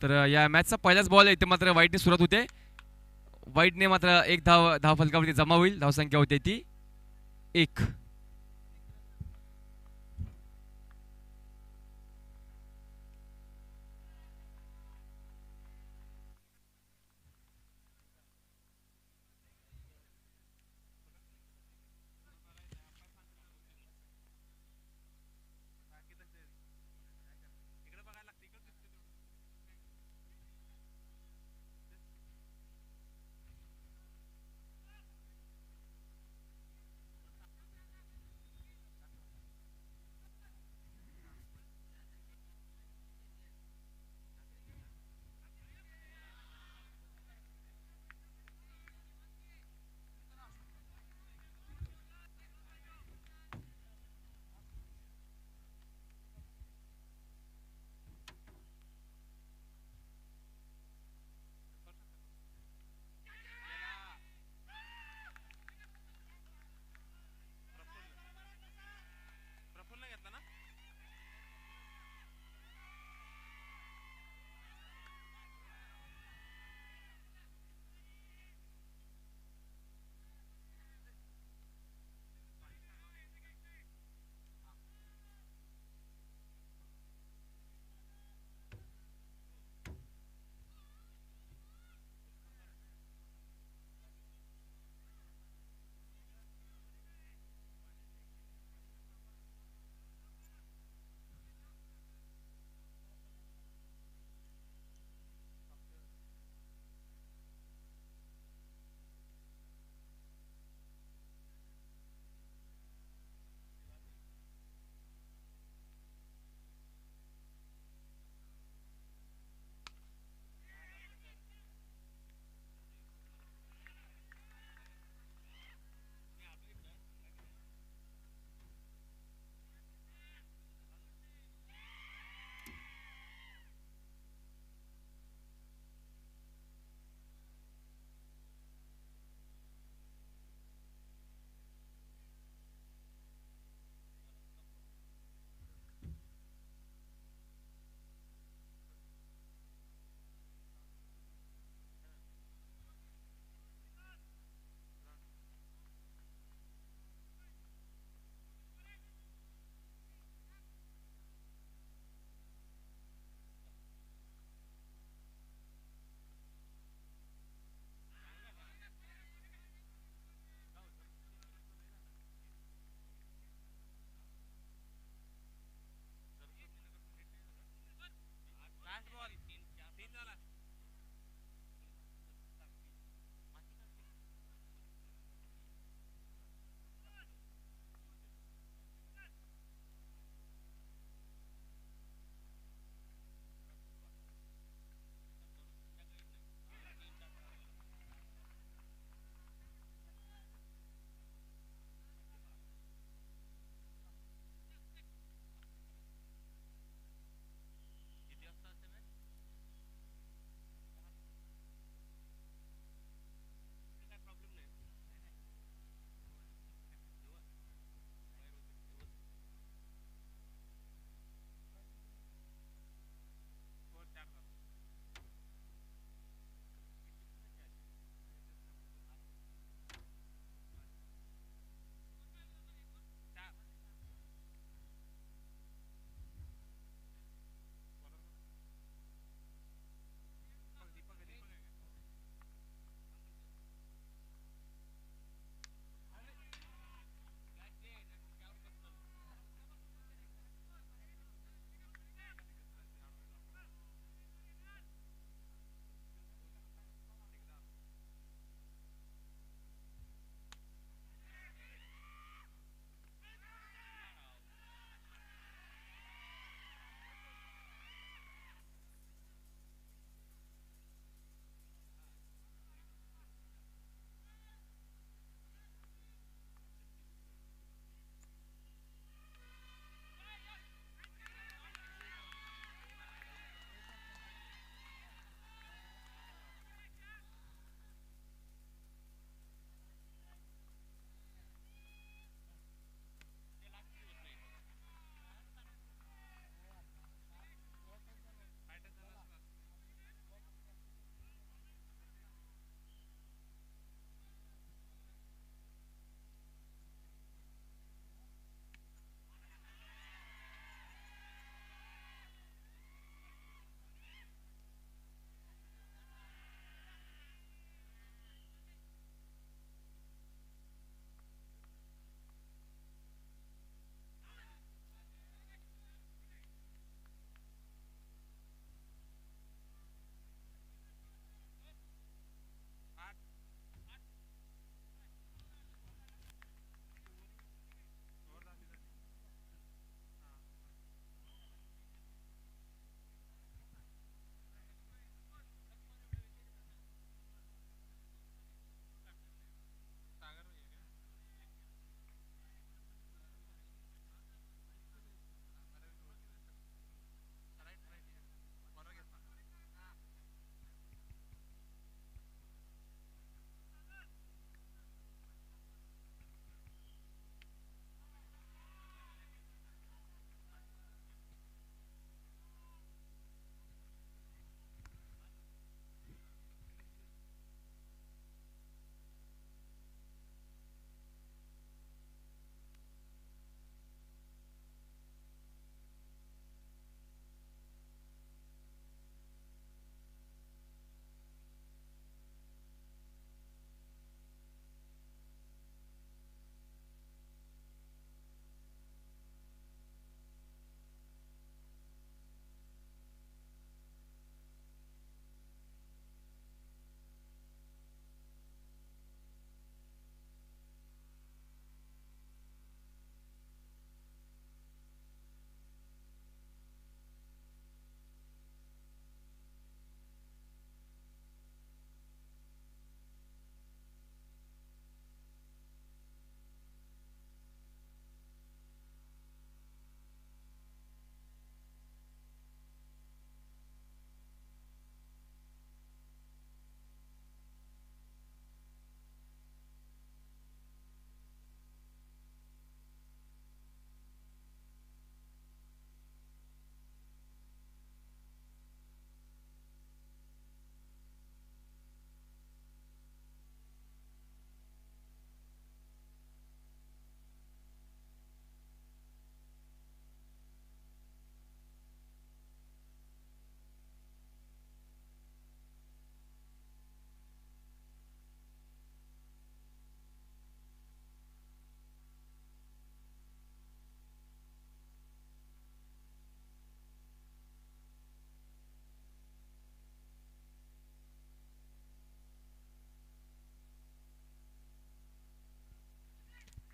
तर या मॅचचा पहिलाच बॉल आहे ते मात्र वाईटने सुरुवात होते. वाईटने मात्र एक धाव फलकावरती जमा होईल. धावसंख्या होते ती 1.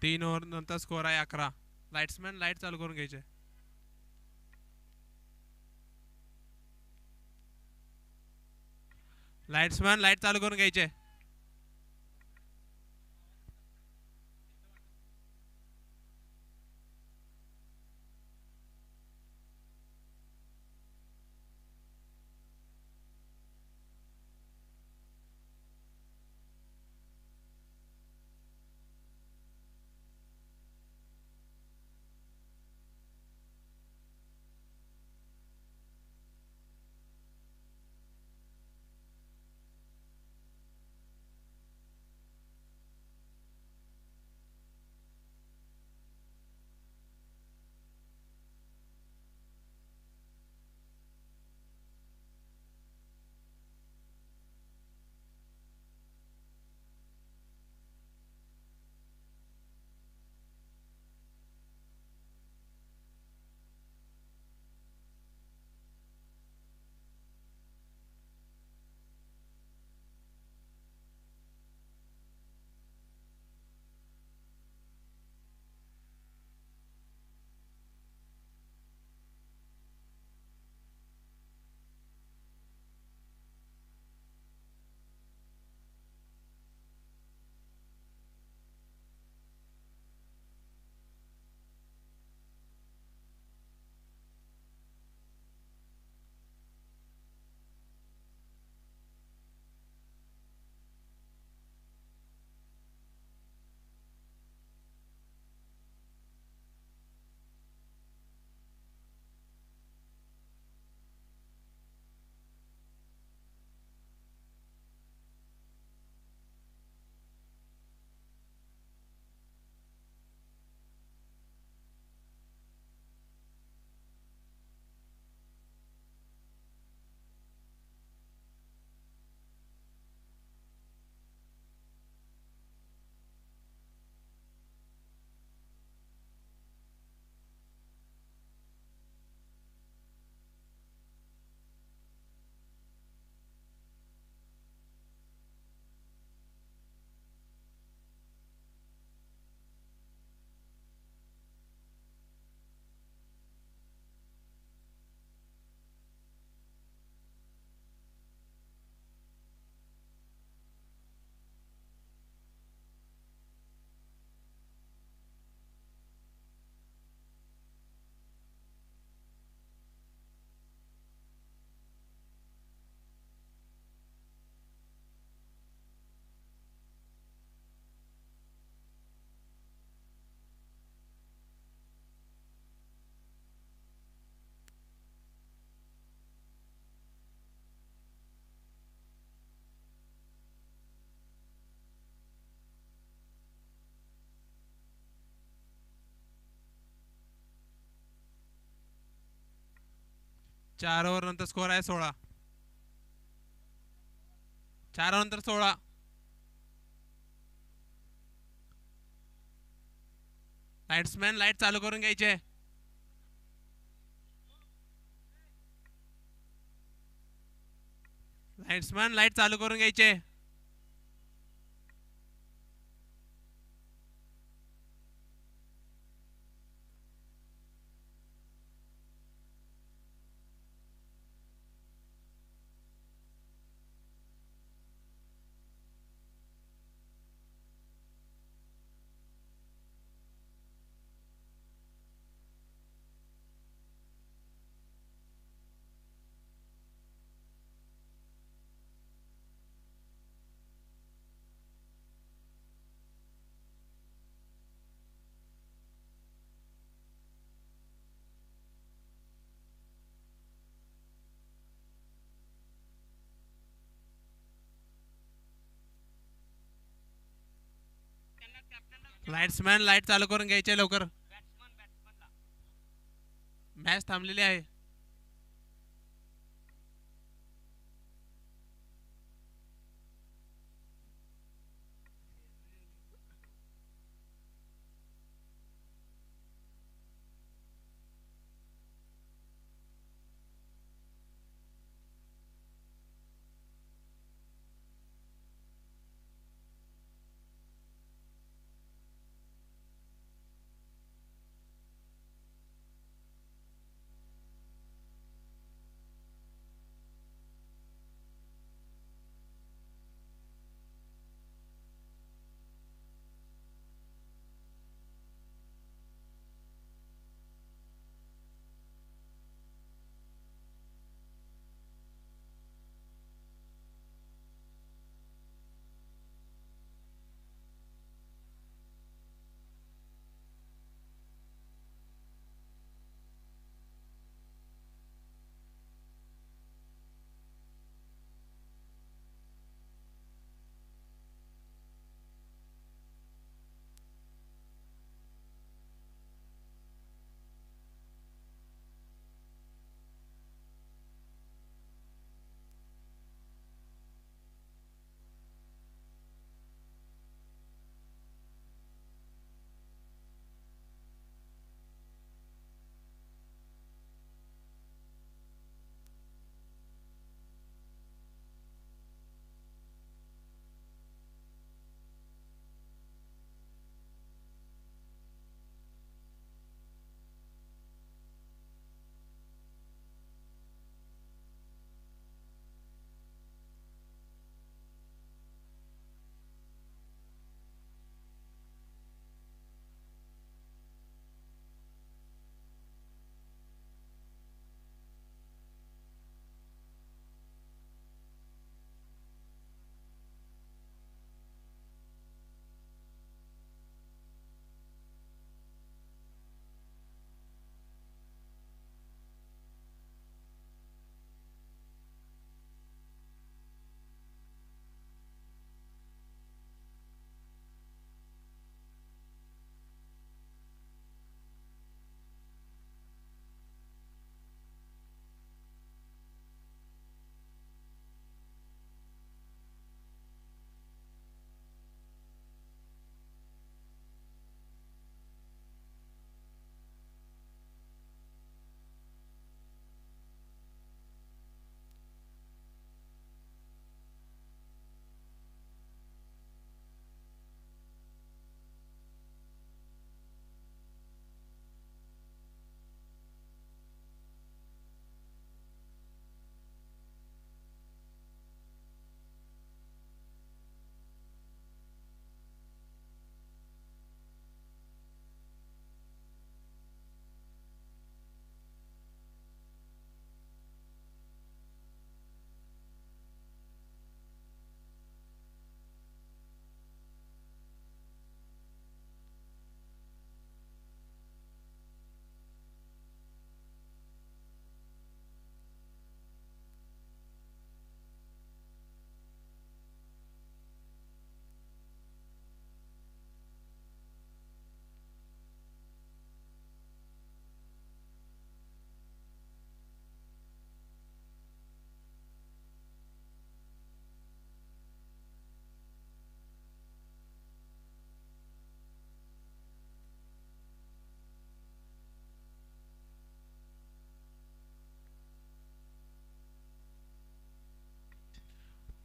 3 ओव्हर नंतर स्कोर आहे 11. लाईट्समॅन लाईट चालू करून घ्यायचे. लाईट्समॅन लाईट चालू करून घ्यायचे. चार ओव्हर नंतर स्कोर आहे 16. 4 ओव्हर नंतर 16. लाईट्समॅन लाईट चालू करून घ्यायचे. लाईट्समॅन लाईट चालू करून घ्यायचे. लाईट्समॅन लाईट चालू करून घ्यायचे लवकर. मॅच थांबलेली आहे.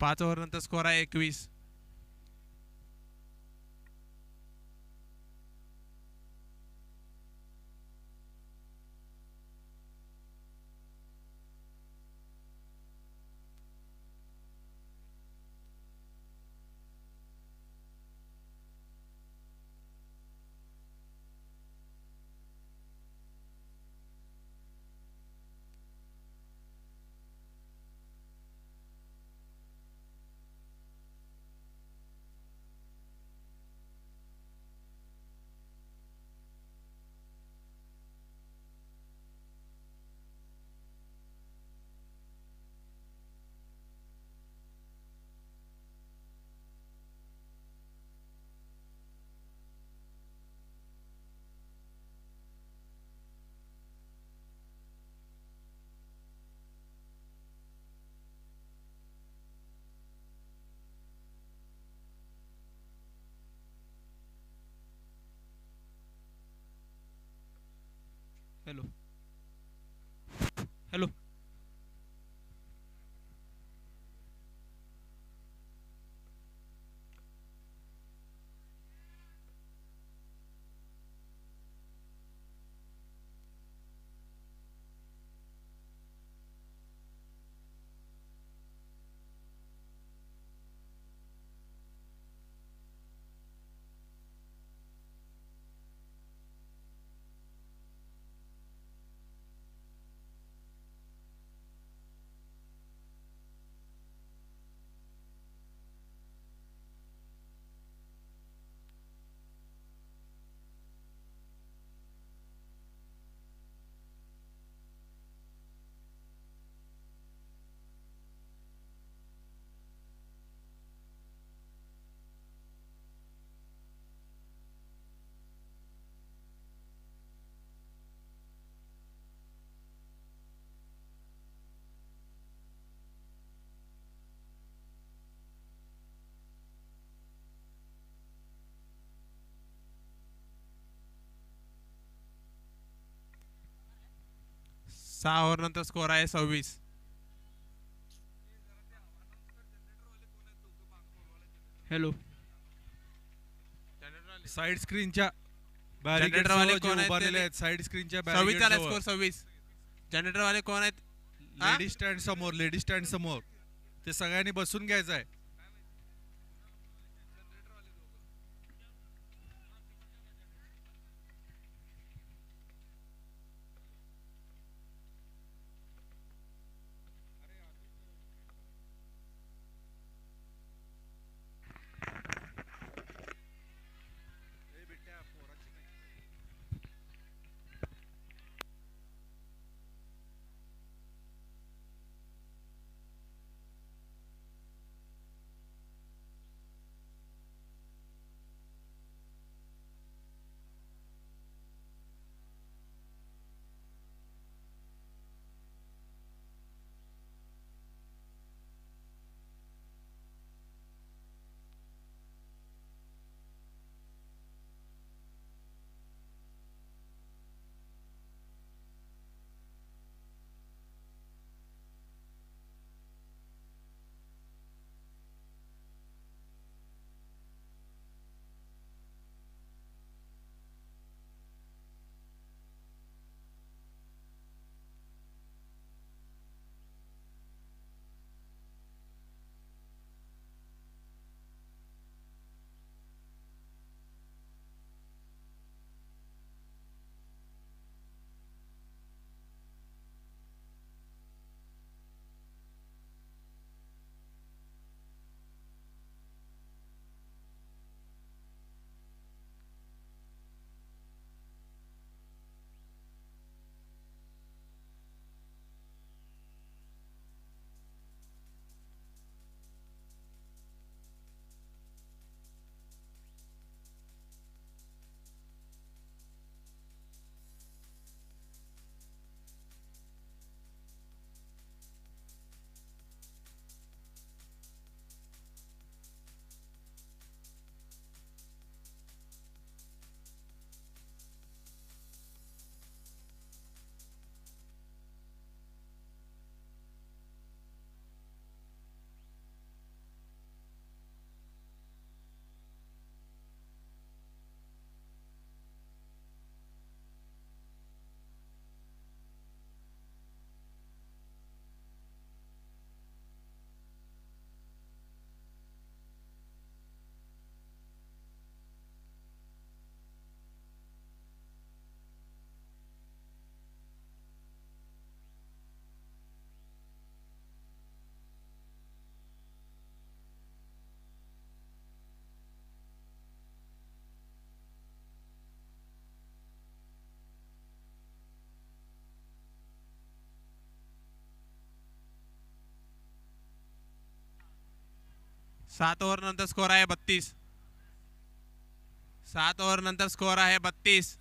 5 ओव्हर नंतर स्कोर आहे 21. हॅलो हॅलो सहा ओव्हर नंतर स्कोर आहे 26. हॅलो साईड स्क्रीनच्या जनरेटर वाले बॅरिगेड कोण आहेत उभारलेले ते? आहेत साईड स्क्रीनच्या 26 झाला बॅरिगेड स्कोर 26. जनरेटर वाले कोण आहेत? हा? लेडी स्टँड समोर लेडी स्टँड समोर ते सगळ्यांनी बसून घ्यायचं आहे. 7 ओव्हर नंतर स्कोर आहे 32. 7 ओव्हर नंतर स्कोर आहे 32.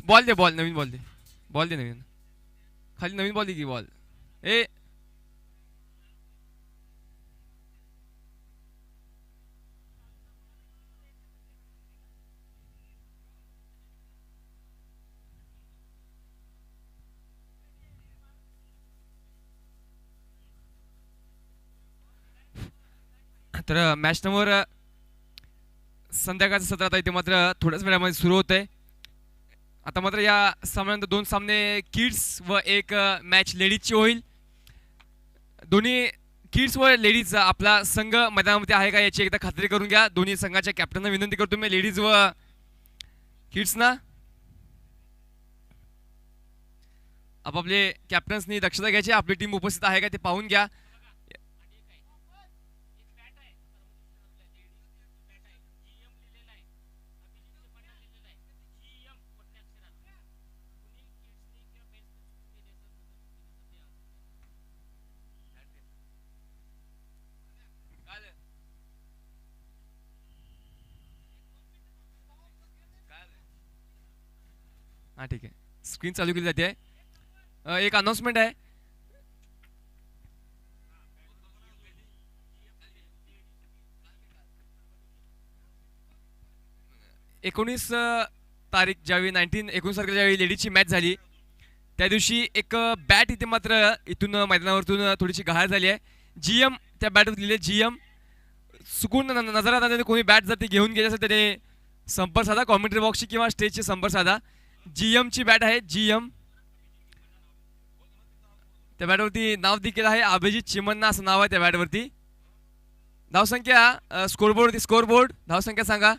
बॉल दे, बॉल नवीन बॉल दे, बॉल दे नवीन, खाली नवीन बॉल दे की बॉल. ए तर मॅच नंबर संध्याकाळचं सत्र आता इथे मात्र थोड्याच वेळामध्ये सुरू होत आहे. आता मात्र या सामन्यानंतर 2 सामने किड्स व एक मॅच लेडीजची होईल. दोन्ही किड्स व लेडीज आपला संघ मैदानामध्ये आहे का याची एकदा खात्री करून घ्या. दोन्ही संघाच्या कॅप्टनना विनंती करतो मी, लेडीज व किड्सना आपापले कॅप्टन्सनी दक्षता घ्यायची. आपली टीम उपस्थित आहे का ते पाहून घ्या. हा ठीक आहे, स्क्रीन चालू केली जाते. एक अनाउन्समेंट आहे. एकोणीस तारीख ज्यावेळी 19 तारखेला ज्यावेळी लेडीजची मॅच झाली त्या दिवशी एक बॅट इथे मात्र इथून मैदानावरतून थोडीशी घाण झाली आहे. GM त्या बॅटवर लिहिले GM. चुकून नजरात आल्याने कोणी बॅट जर ते घेऊन गेले असेल त्याने संपर्क साधा, कॉमेंट्री बॉक्सची किंवा स्टेजची संपर्क साधा. GM ची बॅट आहे GM. त्या बॅटवरती नाव देखील आहे अभिजित चिमन्ना असं नाव आहे त्या बॅटवरती. धावसंख्या स्कोरबोर्ड स्कोरबोर्ड धावसंख्या सांगा.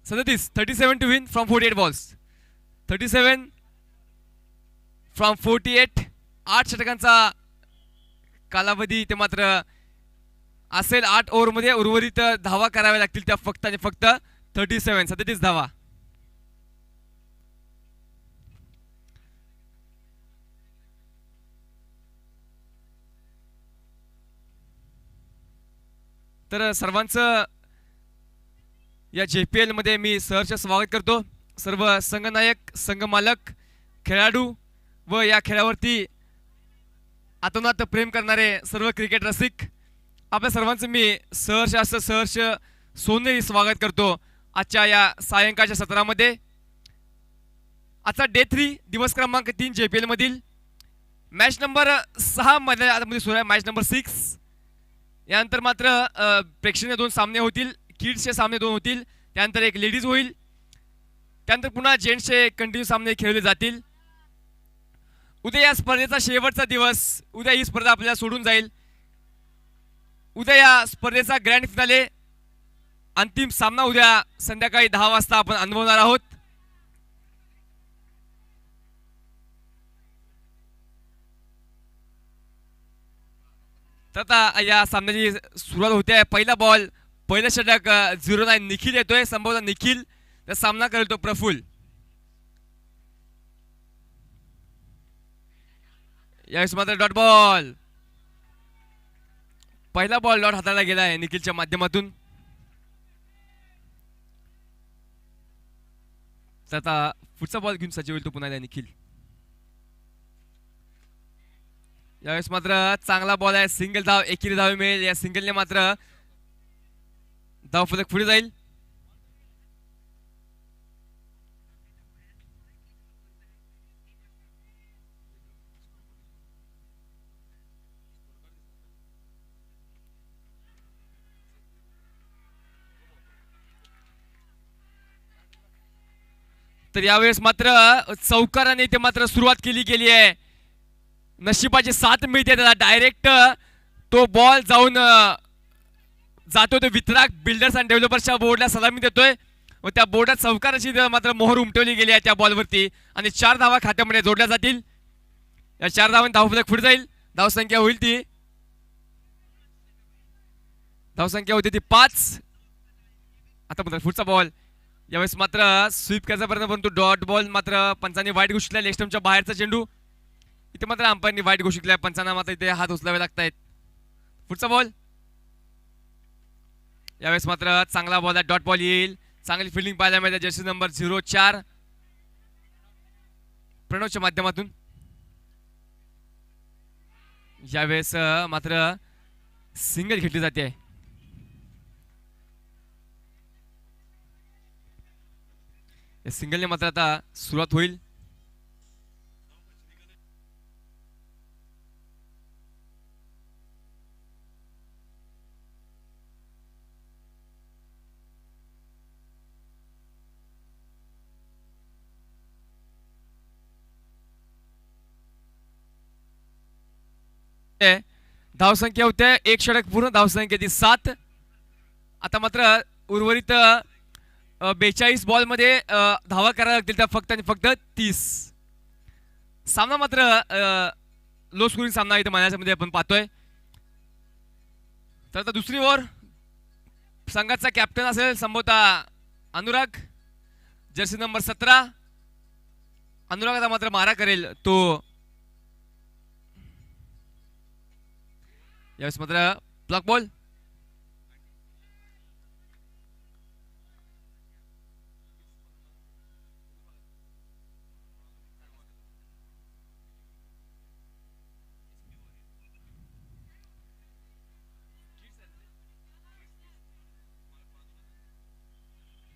37 to win from 48 balls. 37 from 48. 8 षटकांचा कालावधी ते मात्र असेल. 8 ओव्हरमध्ये उर्वरित धावा कराव्या लागतील त्या फक्त आणि फक्त 37 धावा. तर सर्वांचं या JPL मध्ये मी सहर्ष स्वागत करतो. सर्व संघनायक, संघमालक, खेळाडू व या खेळावरती आतोनात प्रेम करणारे सर्व क्रिकेट रसिक आपल्या सर्वांचं मी सहर्ष सोनेरी स्वागत करतो आजच्या या सायंकाळच्या सत्रामध्ये. आजचा डे 3 दिवस क्रमांक 3 JPL मधील मॅच नंबर 6 मध्ये सुरू आहे. मॅच नंबर 6 यानंतर मात्र प्रेक्षणीय 2 सामने होतील. किड्सचे सामने 2 होतील. त्यानंतर एक लेडीज होईल. त्यानंतर पुन्हा जेंट्सचे कंटिन्यू सामने खेळले जातील. उद्या या स्पर्धेचा शेवटचा दिवस. उद्या ही स्पर्धा आपल्याला सोडून जाईल. उद्या या स्पर्धेचा ग्रँड फिनाले अंतिम सामना उद्या संध्याकाळी 10 वाजता आपण अनुभवणार आहोत. तर आता या सामन्याची सुरुवात होते. पहिला बॉल, पहिलं षटक 0-9 निखिल येतोय. संभवतः निखिल तर सामना करतो प्रफुल. यावेळेस मात्र डॉट बॉल. पहिला बॉल डॉट हाताळला गेला आहे निखिलच्या माध्यमातून. तर आता पुढचा बॉल घेऊन सज्ज होईल तो पुन्हा निखिल. यावेळेस मात्र चांगला बॉल आहे. सिंगल धाव, एकेरी धाव मिळेल. या सिंगलने मात्र धाव फलक पुढे जाईल. तर यावेळेस मात्र चौकाराने ते मात्र सुरुवात केली गेली आहे. नशिबाची साथ मिळते त्याला. डायरेक्ट तो बॉल जाऊन जातो तो वितराक बिल्डर्स अँड डेव्हलपर्सच्या बोर्डला सलामी देतोय व त्या बोर्डात चौकाराची मात्र मोहर उमटवली गेली आहे त्या बॉलवरती आणि 4 धावा खात्यामध्ये जोडल्या जातील. या 4 धावांनी धावफलक पुढे जाईल. धावसंख्या होईल ती धावसंख्या होती ती 5. आता मात्र पुढचा बॉल. यावेळेस मात्र स्वीप करायचा प्रयत्न परंतु डॉट बॉल मात्र पंचांनी वाईट घोषितला. लेग स्टंपच्या बाहेरचा चेंडू. इथे मात्र अंपायरनी वाईट घोषितलाय. पंचांना मात्र इथे हात उचलावे लागतायत. पुढचा बॉल. यावेळेस मात्र चांगला बॉल आहे. डॉट बॉल येईल. चांगली फिल्डिंग पाहायला मिळते जर्सी नंबर 04 प्रणवच्या माध्यमातून. यावेळेस मात्र सिंगल घेतली जाते. या सिंगलने मात्र आता सुरुवात होईल. धावसंख्या होते एक षटक पूर्ण, धावसंख्या ती 7. आता मात्र उर्वरित 42 बॉल मध्ये धावा करायला लागतील त्या फक्त आणि फक्त 30. सामना मात्र लो स्कोरिंग सामना इथे मैदानामध्ये आपण पाहतोय. तर आता दुसरी ओव्हर संघाचा कॅप्टन असेल संभवतः अनुराग, जर्सी नंबर 17. अनुराग आता मात्र मारा करेल तो. यावेळेस मात्र ब्लॉक बॉल.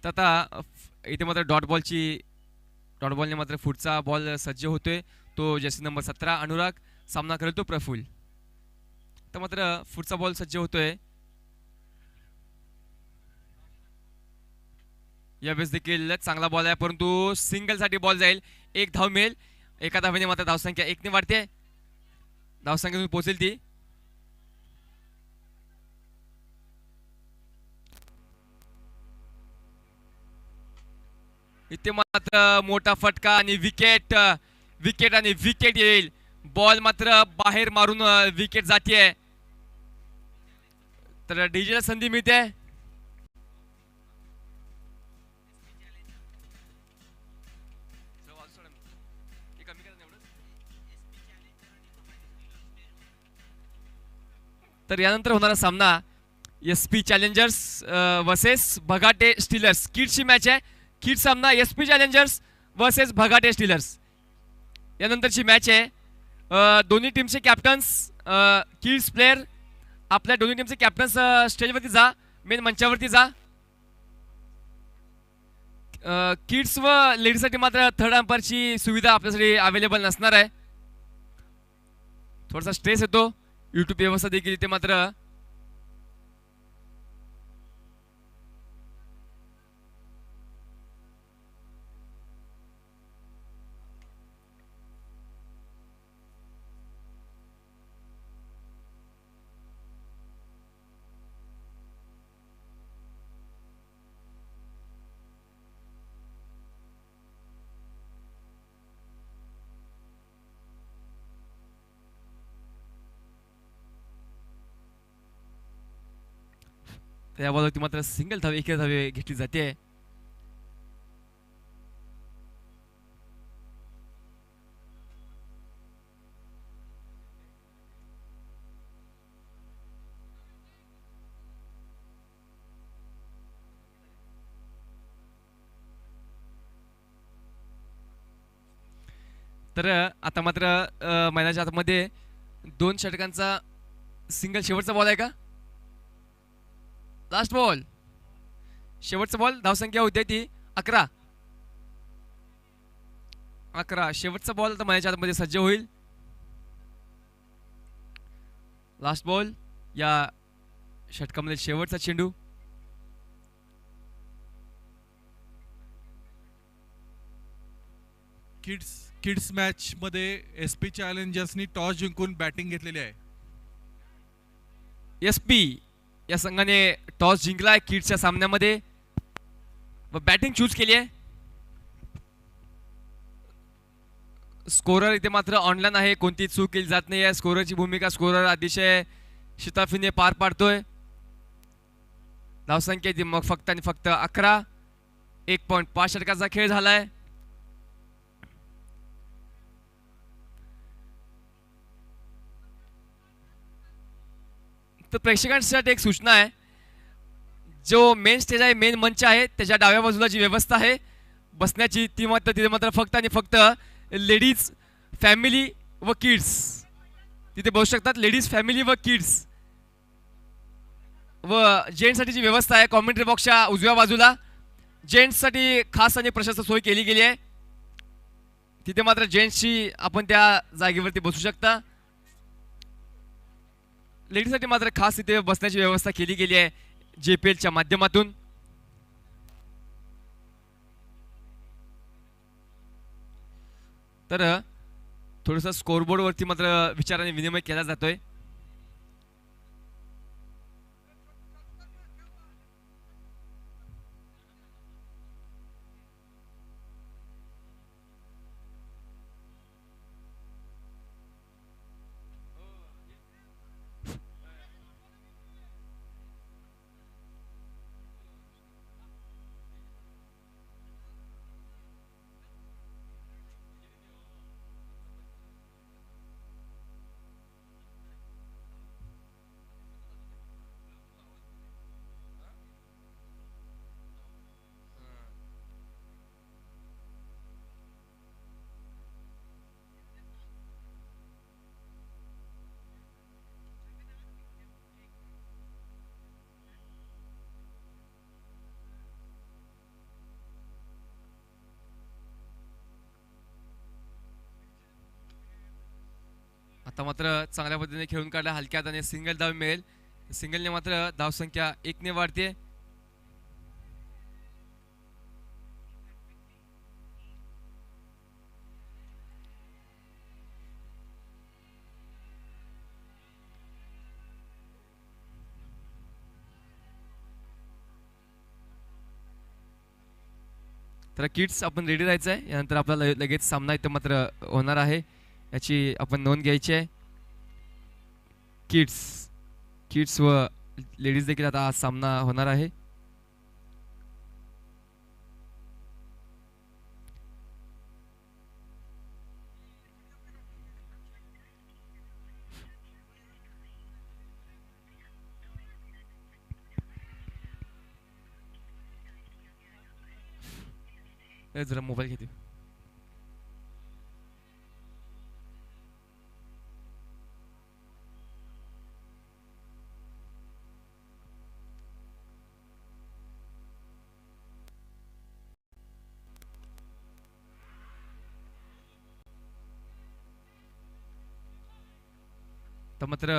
तर आता इथे मात्र डॉट बॉलने मात्र पुढचा बॉल सज्ज होतोय तो जर्सी नंबर 17 अनुराग. सामना करेल तो प्रफुल्ल. तर मात्र पुढचा बॉल सज्ज होतोय. यावेळेस देखील चांगला बॉल आहे परंतु सिंगल साठी बॉल जाईल. एक धाव मिळेल. एका धावेने मात्र धावसंख्या 1 ने वाढते. धावसंख्या पोहोचेल ती. इथे मात्र मोठा फटका आणि विकेट आणि विकेट येईल. बॉल मात्र बाहेर मारून विकेट जाते. तर डीजेला संधी मिळते. तर यानंतर होणारा सामना SP Challengers versus Bhagate Steelers. किड्सची मॅच आहे. किड्स सामना SP Challengers versus Bhagate Steelers यानंतरची मॅच आहे. दोन्ही टीमचे कॅप्टन्स किड्स प्लेयर आपल्या दोन्ही टीमचे कॅप्टन्स स्टेजवरती जा, मेन मंचावरती जा. किड्स व लेडीजसाठी मात्र थर्ड अंपायरची सुविधा आपल्यासाठी अवेलेबल नसणार आहे. थोडासा स्ट्रेस येतो. यूट्यूब व्यवस्था देखील इथे मात्र त्या बॉलवरती मात्र सिंगल धावे एक धावे घेतली जाते. तर आता मात्र मैदानाच्या आतमध्ये 2 षटकांचा सिंगल शेवटचा बॉल आहे का? लास्ट बॉल, शेवटचा बॉल. धावसंख्या होती ती 11. शेवटचा बॉल आता मैदानाच्या आतमध्ये सज्ज होईल. लास्ट बॉल या षटकामध्ये शेवटचा चेंडू. किड्स मॅच मध्ये SP चॅलेंजर्सनी टॉस जिंकून बॅटिंग घेतलेली आहे. SP या संघाने टॉस जिंकलाय किड्सच्या सामन्यामध्ये व बॅटिंग चूज केली आहे. स्कोरर इथे मात्र ऑनलाईन आहे. कोणती चूक केली जात नाही आहे. स्कोररची भूमिका स्कोरर अतिशय शिताफीने पार पाडतोय. धावसंख्या ती मग फक्त आणि फक्त 11. 1.5 षटकाचा खेळ झालाय. तर प्रेक्षकांसाठी एक सूचना आहे. जो मेन स्टेज आहे, मेन मंच आहे, त्याच्या डाव्या बाजूला जी व्यवस्था आहे बसण्याची, ती मात्र तिथे मात्र फक्त आणि फक्त लेडीज, फॅमिली व किड्स तिथे बसू शकतात. लेडीज, फॅमिली व किड्स. व जेंट्ससाठी जी व्यवस्था आहे कॉमेंट्री बॉक्सच्या उजव्या बाजूला जेंट्ससाठी खास आणि प्रशस्त सोय केली गेली आहे. तिथे मात्र जेंट्सची आपण त्या जागेवरती बसू शकता. लेडीजसाठी मात्र खास तिथे बसण्याची व्यवस्था केली गेली आहे JPLच्या माध्यमातून. तर थोडंसं स्कोरबोर्डवरती मात्र विचाराने विनिमय केला जातोय. आता मात्र चांगल्या पद्धतीने खेळून काढला, हलक्या हाताने सिंगल धाव मिळेल. सिंगलने मात्र धावसंख्या 1 ने वाढते. तर किड्स आपण रेडी राहायचं आहे. यानंतर आपल्याला लगेच सामना इथं मात्र होणार आहे, याची आपण नोंद घ्यायची आहे. किड्स व लेडीज देखील आता हा सामना होणार आहे. जरा मोबाईल घेते. तर मात्र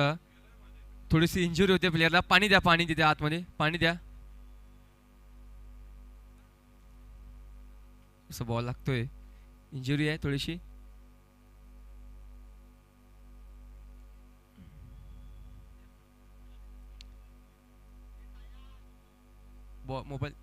थोडीशी इंजुरी होते प्लेयरला. पाणी द्या, पाणी तिथे आतमध्ये पाणी द्या. असं बॉल लागतोय, इंजुरी आहे थोडीशी. मोबाईल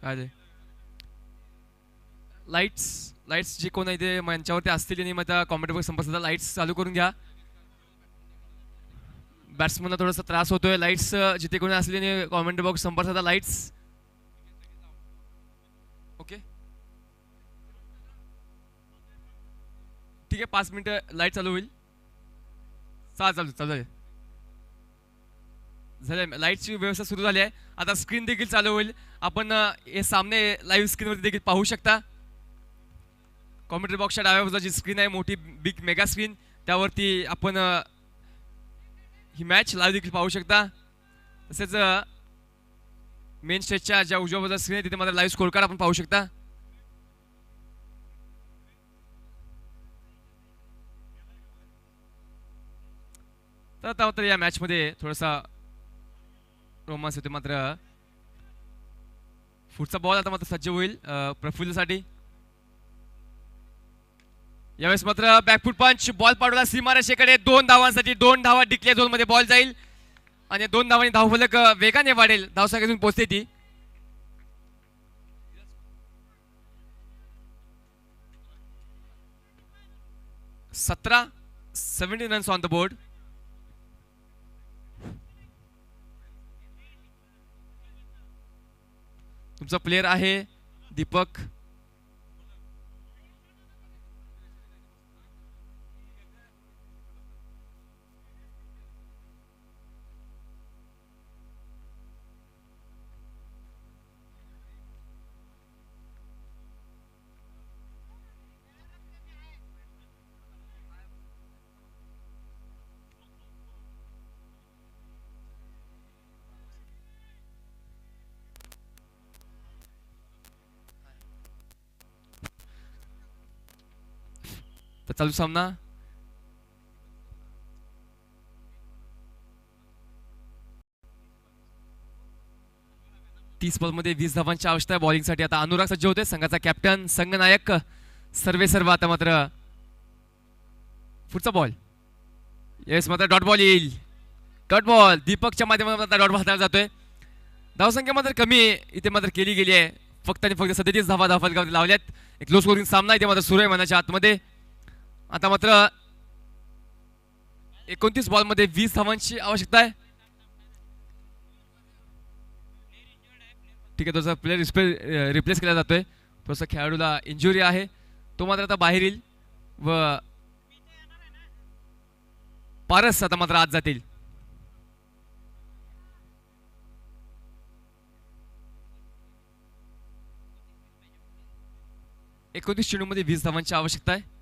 आले. लाईट्स जे कोण आहे ते मंचावरती असतील आणि मग त्या कॉमेंटेबल संपर्क लाईट्स चालू करून घ्या. बॅट्समनला थोडासा त्रास होतोय. लाईट्स जिथे कोणी असलेली कॉमेंट बॉक्स संपर्क साधा. लाईट्स ओके, ठीक आहे. 5 मिनिटं लाईट चालू होईल. चालू झाले. लाईटची व्यवस्था सुरू झाली आहे. आता स्क्रीन देखील चालू होईल. आपण हे सामने लाईव्ह स्क्रीनवरती देखील पाहू शकता. कॉमेंट्री बॉक्सच्या डाव्या बाजूला जी स्क्रीन आहे, मोठी बिग मेगा स्क्रीन, त्यावरती आपण ही मॅच लाईव्ह देखील पाहू शकता. तसेच मेन स्टेजच्या ज्या उजव्या बाजूला स्क्रीन आहे तिथे मात्र लाईव्ह स्कोर कार्ड आपण पाहू शकता. तर आता मात्र या मॅचमध्ये थोडासा रोमांस होते. मात्र पुढचा बॉल आता मात्र सज्ज होईल प्रफुल्लसाठी. यावेळेस मात्र बॅकफूट पंच, बॉल पाडूला सीमारेषेकडे 2 धावांसाठी. 2 धावा डिक्लेअर झोन मध्ये बॉल जाईल. आणि 2 धावांनी धावफलक वेगाने वाढेल. धावसंख्येतून पोहोचते ती. सतरा 17 रन्स ऑन द बोर्ड. तुमचा प्लेयर आहे दीपक. तर चालू सामना. तीस बॉलमध्ये 20 धावांची आवश्यकता आहे बॉलिंगसाठी. आता अनुराग सज्ज होते, संघाचा कॅप्टन संघनायक. सर्व आता मात्र पुढचा बॉल. येस मात्र डॉट बॉल येईल. डॉट बॉल दीपकच्या माध्यमातून आता डॉट हाताळला जातोय. धावसंख्या मात्र कमी इथे मात्र केली गेली आहे. फक्त आणि फक्त 37 धावा धावफलकावर लावल्यात. एक लो स्कोरिंग सामना इथे मात्र सुरू आहे मनाच्या आतमध्ये. आता मात्र 29 बॉलमध्ये 20 धावांची आवश्यकता आहे. ठीक आहे, तसा प्लेअर रिप्लेस केला जातोय. थोडासा खेळाडूला इंजुरी आहे, तो मात्र आता बाहेर येईल व पारस आता मात्र आत जातील. एकोणतीस चेंडूमध्ये 20 धावांची आवश्यकता आहे.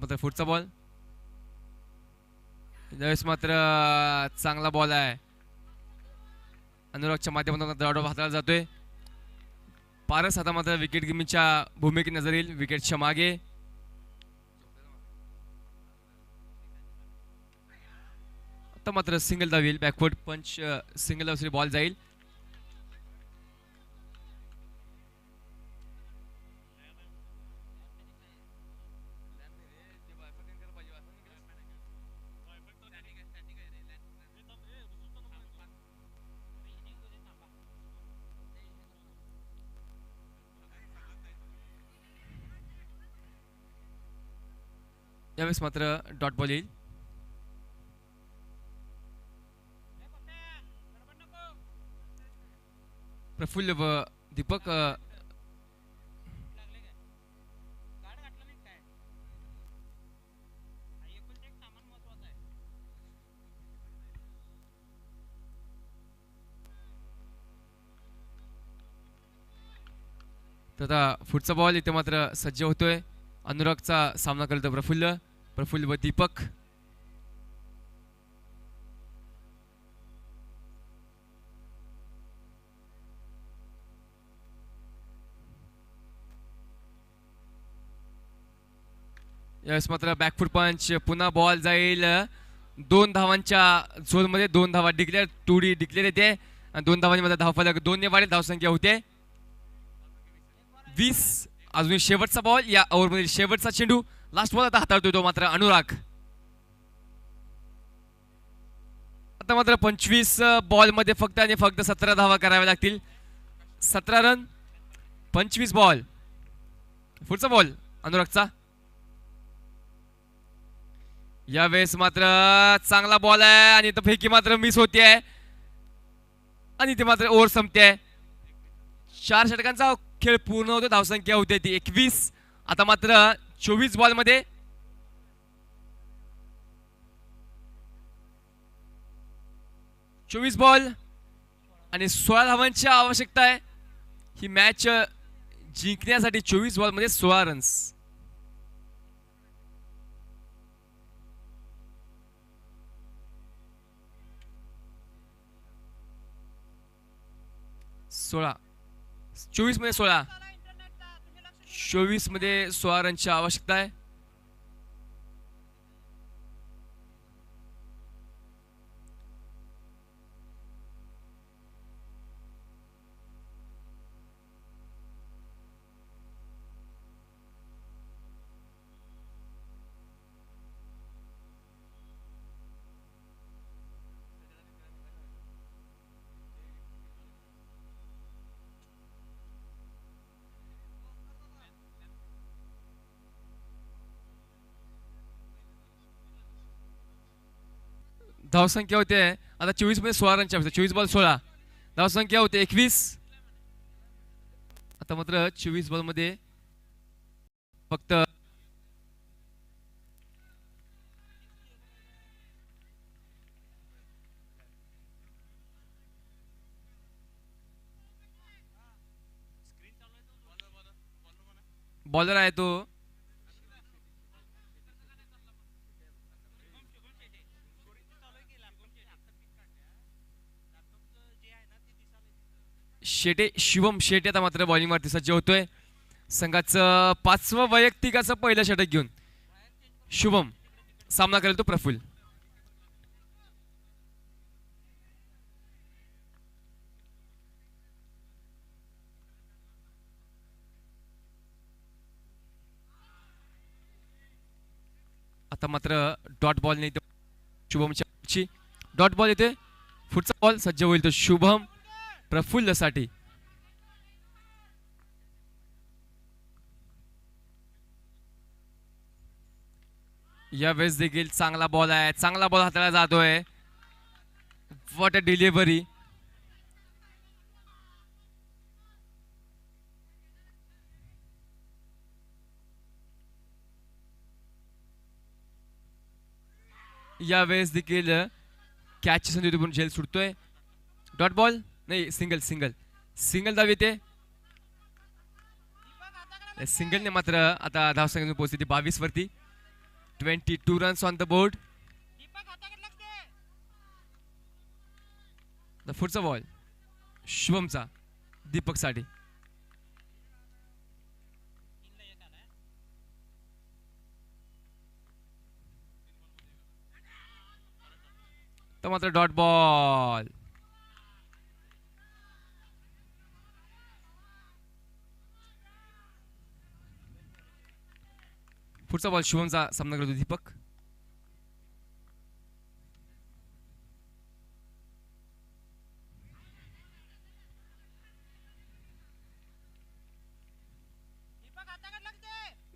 मात्र पुढचा बॉल यावेळेस मात्र चांगला बॉल आहे. अनुरागच्या माध्यमातून डॉट हाताळला जातोय. पारस आता मात्र विकेट गिमिंगच्या भूमिकेत नजर येईल. विकेटच्या मागे आता मात्र सिंगल धाव येईल. बॅकवर्ड पंच सिंगल धावसरी बॉल जाईल. यावेळेस मात्र डॉट बॉल येईल. प्रफुल्ल व दीपक तर आता पुढचा बॉल इथे मात्र सज्ज होतोय. अनुरागचा सामना करतो प्रफुल्ल व दीपक. यावेळेस मात्र बॅकफुट पंच. पुन्हा बॉल जाईल 2 धावांच्या झोनमध्ये. 2 धावा डिक्लेअर 2D डिक्लेअर येते आणि 2 धावांनी मध्ये धावफलक 2 ने वाढेल. धावसंख्या होते 20. अजून शेवटचा बॉल या ओव्हरमधील शेवटचा चेंडू. लास्ट बॉल आता हाताळतोय तो मात्र अनुराग. आता मात्र 25 बॉल मध्ये फक्त आणि फक्त 17 धावा कराव्या लागतील. 17 रन 25 बॉल. पुढचा बॉल अनुरागचा. यावेळेस मात्र चांगला बॉल आहे आणि तो फेकी मात्र मिस होते आहे आणि ते मात्र ओव्हर संपते. 4 षटकांचा खेळ पूर्ण होतो. धावसंख्या होते ती 21. आता मात्र 24 बॉल मध्ये 24 बॉल आणि 16 धावांची आवश्यकता आहे ही मॅच जिंकण्यासाठी. 24 बॉलमध्ये 16 रन्स. सोळा 24 मध्ये 16 24 मध्ये 16 रनची आवश्यकता आहे. धावसंख्या होते आता 24 मध्ये 16 रनची आवश्यकता. 24 बॉल 16 धावसंख्या होते 21. आता मात्र 24 बॉल मध्ये फक्त बॉलर आहे तो शेटे, शिवम शेटे आता मात्र बॉलिंग वरती सज्ज होतोय. संघाचं 5वं वैयक्तिकाचं पहिलं षटक घेऊन शुभम सामना करेल तो प्रफुल्ल. आता मात्र डॉट बॉल नाही, शुभमची डॉट बॉल येते. पुढचा बॉल सज्ज होईल तो शुभम प्रफुल्लसाठी. यावेळेस देखील चांगला बॉल आहे, चांगला बॉल हाताला जातोय. What a delivery. यावेळेस देखील कॅच संधी पण झेल सुटतोय. डॉट बॉल नाही, सिंगल सिंगल सिंगल धाव येते. सिंगलने मात्र आता धावसंख्या पोहोचली 22 वरती. 22 रन्स ऑन द बोर्ड. पुढचा बॉल शुभमचा दीपक साठी. तर मात्र डॉट बॉल. पुढचा बॉल शुभमचा सामना करतो दीपक.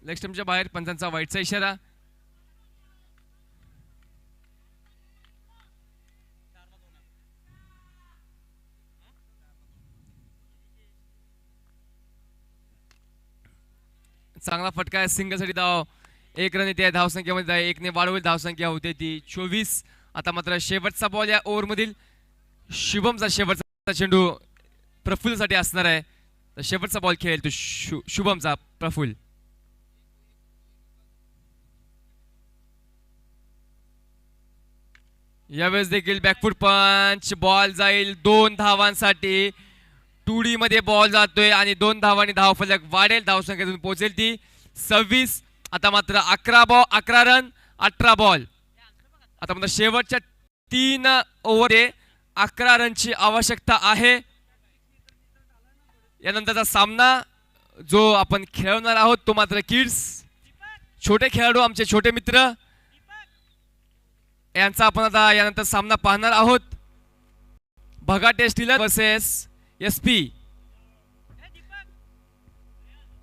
लेग स्टंपच्या बाहेर पंचांचा वाईटचा इशारा. चांगला फटका आहे, सिंगल साठी धाव. 1 रन येते धावसंख्येमध्ये. 1 ने वाढवेल धावसंख्या होते ती 24. आता मात्र शेवटचा बॉल या ओव्हर मधील शुभमचा शेवटचा चेंडू प्रफुल्ल साठी असणार आहे. तर शेवटचा बॉल खेळेल तो शुभमचा प्रफुल्ल. यावेळेस देखील बॅकफुट पंच. बॉल जाईल 2 धावांसाठी. 2D मध्ये बॉल जातोय आणि 2 धावांनी धावफलक वाढेल. धावसंख्येतून पोहोचेल ती 26. आता मात्र 11 रन 18 बॉल. आता मात्र शेवटच्या 3 ओव्हर 11 रनची आवश्यकता आहे. यानंतरचा सामना जो आपण खेळवणार आहोत तो मात्र किड्स, छोटे खेळाडू, आमचे छोटे मित्र यांचा आपण आता यानंतर सामना पाहणार आहोत. भगाटे स्टीलर वर्सेस SP.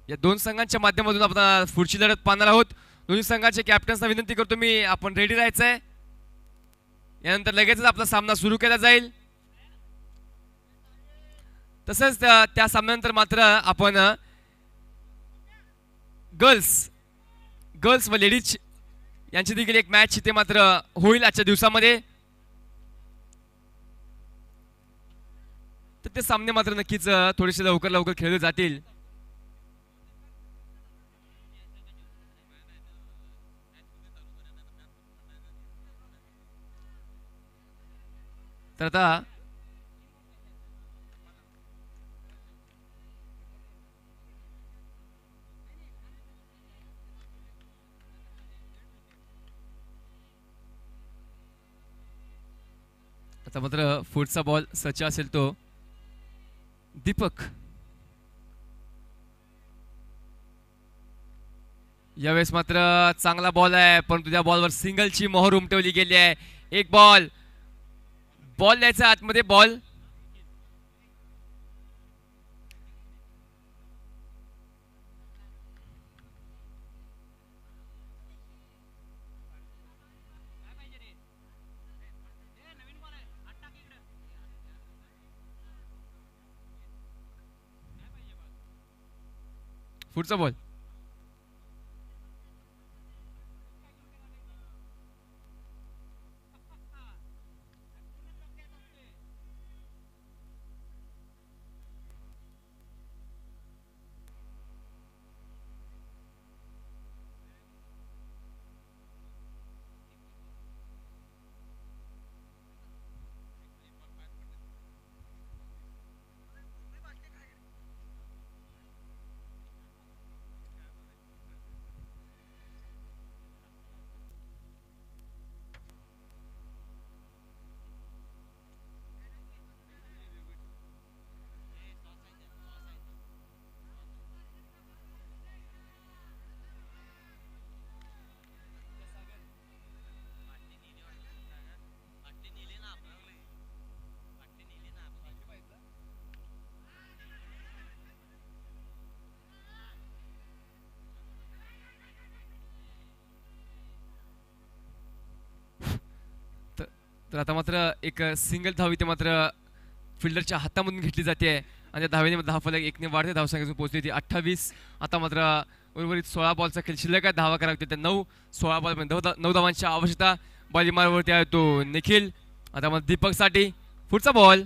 या 2 संघांच्या माध्यमातून आपण पुढची लढत पाहणार आहोत. दोन्ही संघाचे कॅप्टन्सना विनंती करतो मी, आपण रेडी राहायचंय. यानंतर लगेचच आपला सामना सुरू केला जाईल. तसंच त्या सामन्यानंतर मात्र आपण गर्ल्स व लेडीज यांची देखील एक मॅच इथे मात्र होईल आजच्या दिवसामध्ये. तर ते सामने मात्र नक्कीच थोडेसे लवकर लवकर खेळले जातील. तर आता आता मात्र पुढचा बॉल सचा असेल तो दीपक. यावेळेस मात्र चांगला बॉल आहे, परंतु त्या बॉलवर सिंगलची मोहर उमटवली गेली आहे. एक बॉल द्यायचा आतमध्ये बॉल. पुढचा बॉल तर आता मात्र एक सिंगल धाव इथे मात्र फिल्डरच्या हातामधून घेतली जाते आणि त्या धावेने धाव फलक एकने वाढते धावसंख्या पोहोचली होती 28. आता मात्र उर्वरित 16 बॉलचा खेळ शिल्लक आहे. धावा करावी त्या 9 बॉल 9 धावांची आवश्यकता. बॉलिंग मार्गावरती आहे तो निखिल. आता मात्र दीपकसाठी पुढचा बॉल.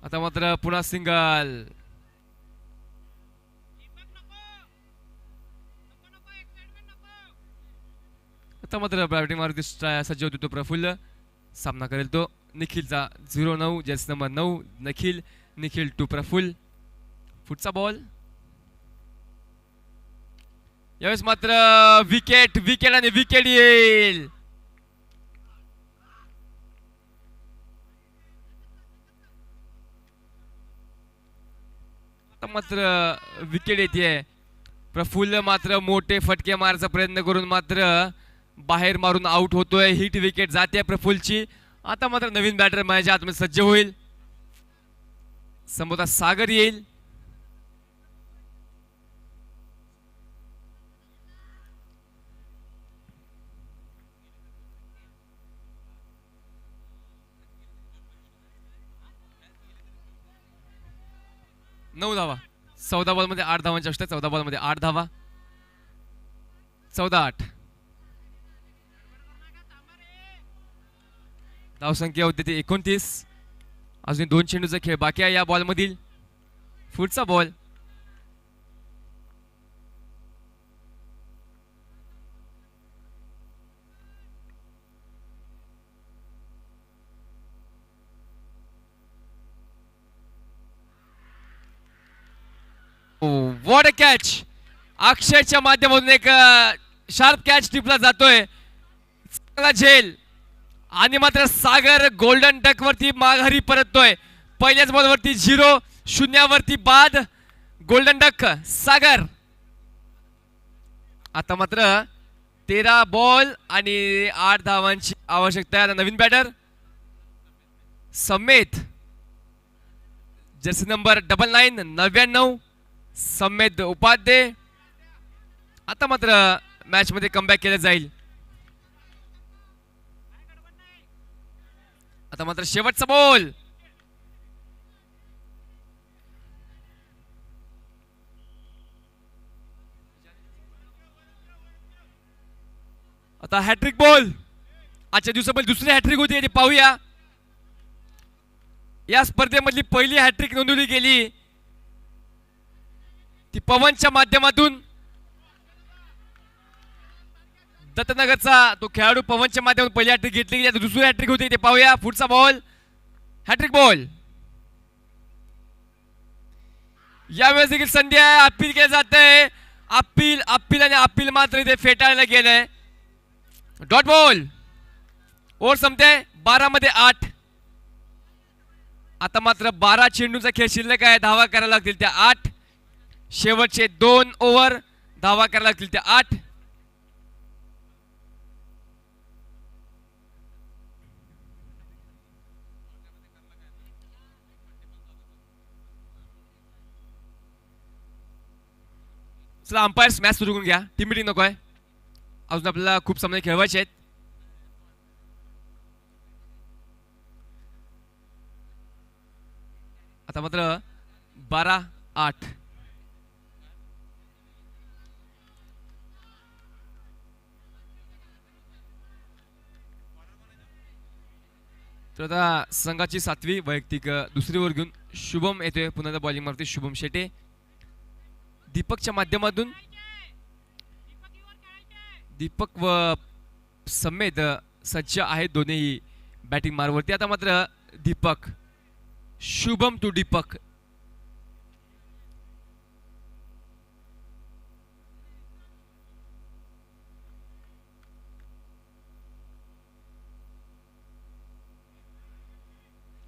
आता मात्र पुन्हा सिंगल. आता मात्र बॅटिंग मारुती सज्ज होतो तो प्रफुल्ल. सामना करेल तो निखिलचा 09 jersey number 9 Nikhil to Praful. पुढचा बॉल. यावेळेस मात्र विकेट आणि विकेट येईल. आता मात्र विकेट येते. प्रफुल्ल मात्र मोठे फटके मारायचा प्रयत्न करून मात्र बाहेर मारून आउट होतोय. हिट विकेट जाते प्रफुल्लची. आता मात्र नवीन बॅटर माझ्या आतमध्ये सज्ज होईल. समोर सागर येईल. नऊ धावा 14 बॉल मध्ये 8 धावांची आवश्यकता. 14 बॉल मध्ये 8 धावा. 14-8 धावसंख्या होती ती 29. अजून 2 चेंडूचा खेळ बाकी आहे या बॉल मधील. पुढचा बॉल. What a catch. अक्षयच्या माध्यमातून एक शार्प कॅच टिपला जातोय. चांगला झेल आणि मात्र सागर गोल्डन डक वरती माघारी परततोय. पहिल्याच बॉल वरती 0 वरती बाद. गोल्डन डक सागर. आता मात्र 13 बॉल आणि 8 धावांची आवश्यकता आहे. नवीन बॅटर समेत जर्सी नंबर 99 99 समेत उपाध्ये. आता मात्र मॅच मध्ये कमबॅक केलं जाईल. आता मात्र शेवटचा बॉल. आता हॅट्रिक बॉल आजच्या दिवसामध्ये दुसरी हॅट्रिक होती ते पाहूया. या स्पर्धेमधली पहिली हॅट्रिक नोंदवली गेली ती पवनच्या माध्यमातून. दत्तनगरचा तो खेळाडू पवनच्या माध्यमातून पहिली हॅट्रिक घेतली गेली. दुसरी हॅट्रिक होती ते पाहूया. पुढचा बॉल हॅट्रिक बॉल. यावेळेस देखील संधी आहे. अपील केलं जात आहे. अपील आणि अपील मात्र इथे फेटाळलं गेलंय. Dot ball. ओव्हर संपते 12 मध्ये 8. आता मात्र 12 चेंडूचा खेळ शिल्लक आहे. धावा करायला लागतील त्या 8. शेवटचे 2 ओव्हर धावा करायला लागतील त्या 8. चला अंपायर्स मॅच सुरू करून घ्या. टीम मिटिंग नको आहे. अजून आपल्याला खूप सामने खेळवायचे आहेत. आता मात्र 12-8. तर आता संघाची 7वी वैयक्तिक दुसरी ओव्हर घेऊन शुभम येतोय पुन्हा बॉलिंग मारते. शुभम शेटे दीपकच्या माध्यमातून. दीपक व समेत सज्ज आहेत दोन्ही बॅटिंग मारवरती. आता मात्र दीपक. शुभम टू दीपक.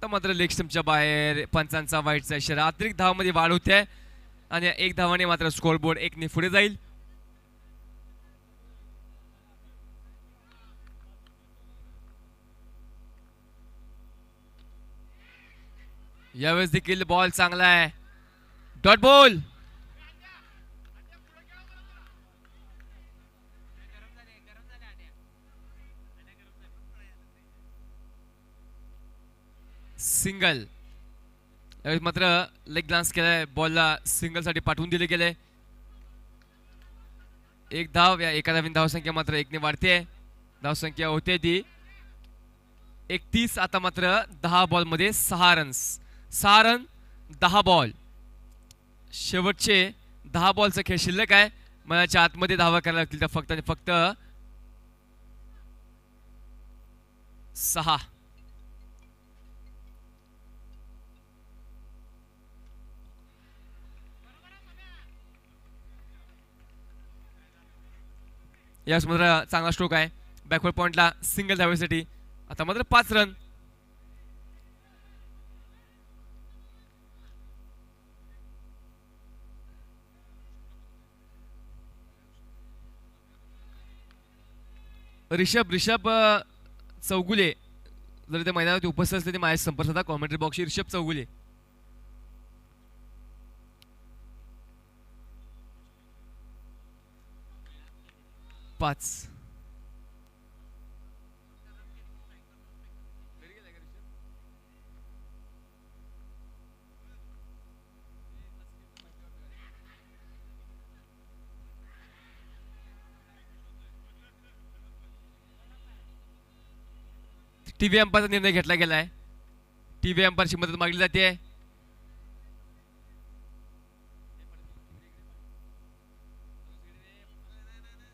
मात्र लेग स्टंपच्या बाहेर. पंचांचा वाईटचा इशारा. अतिरिक्त धावामध्ये वाढ होते आणि 1 धावाने मात्र स्कोर बोर्ड 1 ने पुढे जाईल. यावेळेस देखील बॉल चांगला आहे. Dot ball. सिंगल. यावेळेस मात्र लेग ग्लान्स केलाय. बॉलला सिंगल साठी पाठवून दिले गेले. 1 धाव. या एका धावीन धावसंख्या मात्र 1 ने वाढते. धावसंख्या होते ती 31. आता मात्र 10 बॉल मध्ये 6 रन्स. 6 run 10 ball. शेवटचे 10 बॉलचा खेळ शिल्लक आहे. मनाच्या आतमध्ये धावा करायला लागतील तर फक्त आणि फक्त 6. यास मात्र चांगला स्ट्रोक आहे. बॅकवर्ड पॉइंटला सिंगल धावेसाठी. आता मात्र 5 रन. ऋषभ चौगुले जर ते मैदानात उपस्थित असले ते माझ्या संपर्क साधा कॉमेंट्री बॉक्सची. ऋषभ चौगुले. पाच. टीव्ही अंपायरचा निर्णय घेतला गेलाय. टीव्ही अंपायरची मदत मागली जाते.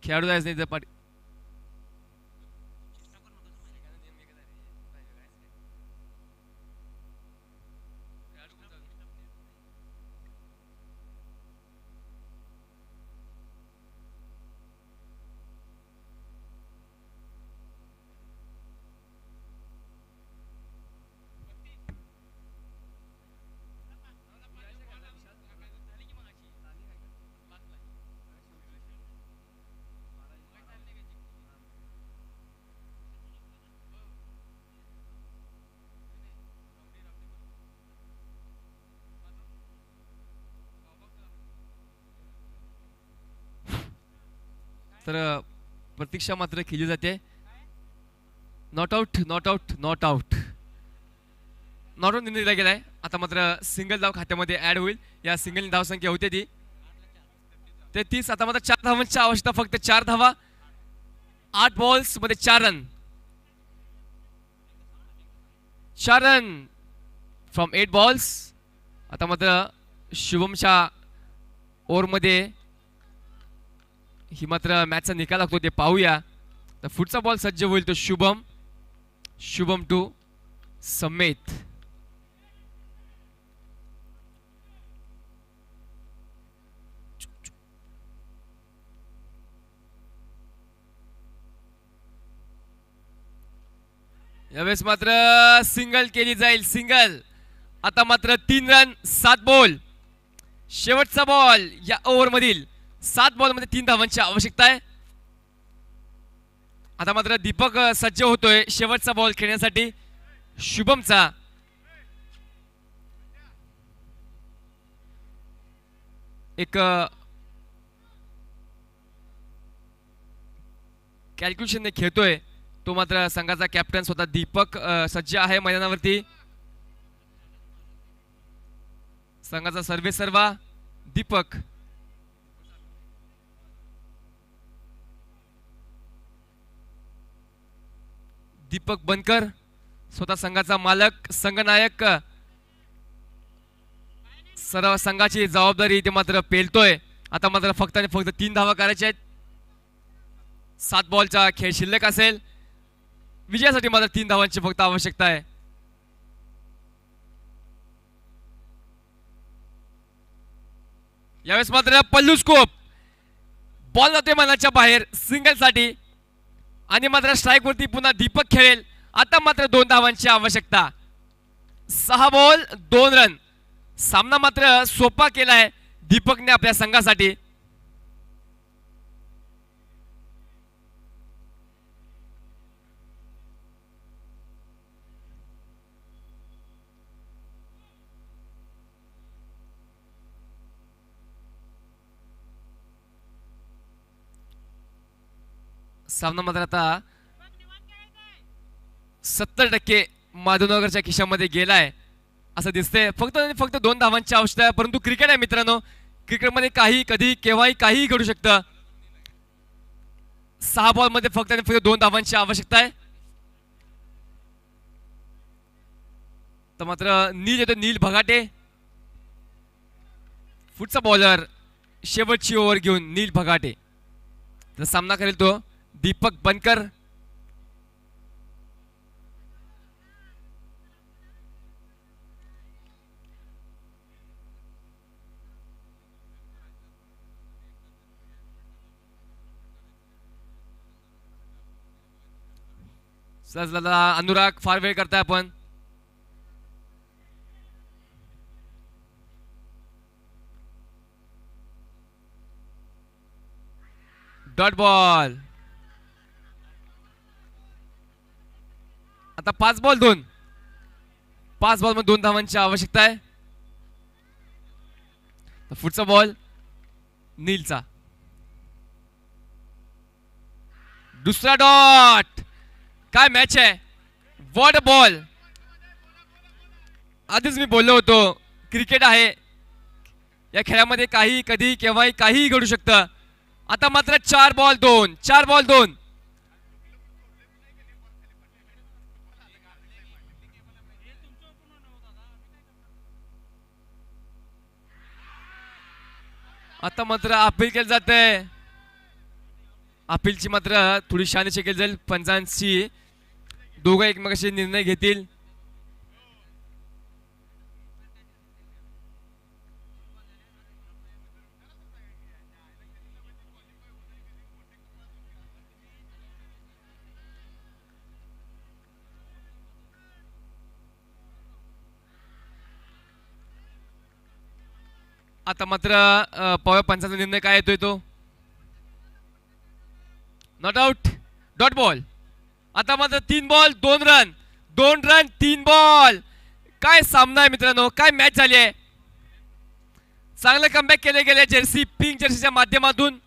खेळाडू जायचं नाही जर तर प्रतीक्षा मात्र केली जाते. Not out not out not out not out निर्णय दिला गेलाय. आता मात्र सिंगल धाव खात्यामध्ये ऍड होईल. या सिंगल धाव संख्या होते ती 33. आता मात्र 4 धावांची आवश्यकता. फक्त 4 धावा. 8 बॉल्स मध्ये 4 रन. 4 run from 8 balls. आता मात्र शुभमच्या ओव्हरमध्ये ही मात्र मॅचचा निकाल लागतो ते पाहूया. तर पुढचा बॉल सज्ज होईल तो शुभम टू समेत. यावेळेस मात्र सिंगल केली जाईल, सिंगल. आता मात्र 3 रन 7 बॉल. शेवटचा बॉल या ओव्हर मधील 7 बॉल मध्ये 3 धावांची आवश्यकता आहे. आता मात्र दीपक सज्ज होतोय शेवटचा बॉल खेळण्यासाठी शुभमचा. एक कॅल्क्युलेशन खेळतोय तो मात्र संघाचा कॅप्टन स्वतः दीपक सज्ज आहे मैदानावरती. संघाचा सर्वेसर्वा दीपक. दीपक बनकर स्वतः संघाचा मालक, संघनायक, सर्व संघाची जबाबदारी ते मात्र पेलतोय. आता मात्र फक्त आणि फक्त 3 धावा करायच्या आहेत. 7 बॉलचा खेळ शिल्लक असेल. विजयासाठी मात्र 3 धावांची फक्त आवश्यकता आहे. यावेळेस मात्र पल्लू स्कोप बॉल जातोय मनाच्या बाहेर सिंगल साठी आणि मात्र स्ट्राईक वरती पुन्हा दीपक खेळेल. आता मात्र 2 धावांची आवश्यकता. 6 बॉल 2 रन. सामना मात्र सोपा केलाय दीपकने आपल्या संघासाठी. सामना मात्र आता 70% माधवनगरच्या खिशामध्ये गेलाय असं दिसतंय. फक्त आणि फक्त 2 धावांची आवश्यकता आहे. परंतु क्रिकेट आहे मित्रांनो, क्रिकेटमध्ये काही कधी केव्हाही काही घडू शकतं. 6 बॉल मध्ये फक्त आणि फक्त 2 धावांची आवश्यकता आहे. तर मात्र नील येतो, नील भगाटे पुढचा बॉलर, शेवटची ओव्हर घेऊन नील भगाटे. तर सामना करेल तो दीपक बनकर. अनुराग फार वेळ करताय आपण. Dot ball. आता 5 बॉल 2. 5 बॉल मध्ये 2 धावांची आवश्यकता आहे. पुढचा बॉल नीलचा. दुसरा डॉट. काय मॅच आहे, व्हॉट अ बॉल. आधीच मी बोललो होतो क्रिकेट आहे, या खेळामध्ये काही कधी केव्हाही काही घडू शकतं. आता मात्र 4 बॉल 2. 4 बॉल 2. आता मात्र अपील केलं जातंय. अपीलची मात्र थोडी शहानिशा केली जाईल. पंचांची दोघं एकमेकाशी निर्णय घेतील. आता मात्र पवार पंचांचा निर्णय काय येतोय तो नॉट आउट. Dot ball. आता मात्र 3 बॉल 2 रन. 2 run 3 ball. काय सामना आहे मित्रांनो, काय मॅच झाली आहे. चांगलं कमबॅक केले गेले जर्सी, पिंक जर्सीच्या माध्यमातून.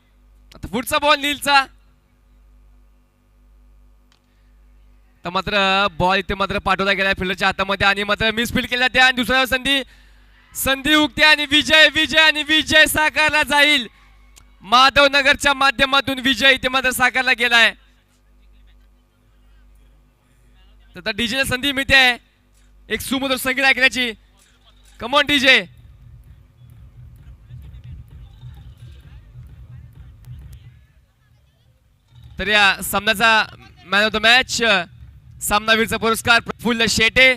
आता पुढचा बॉल नीलचा. तर मात्र बॉल इथे मात्र पाठवला गेला फिल्डरच्या हातामध्ये आणि मात्र मिसफील्ड केला त्या आणि दुसऱ्या संधी संधी उगते आणि विजय विजय आणि विजय साकारला जाईल. माधवनगरच्या माध्यमातून विजय इथे मात्र साकारला गेलाय. तर डीजेला संधी मिळते. एक सुमधुर संगीत ऐकण्याची. Come on DJ. तर या सामन्याचा मॅन ऑफ द मॅच सामनावीरचा पुरस्कार प्रफुल्ल शेटे.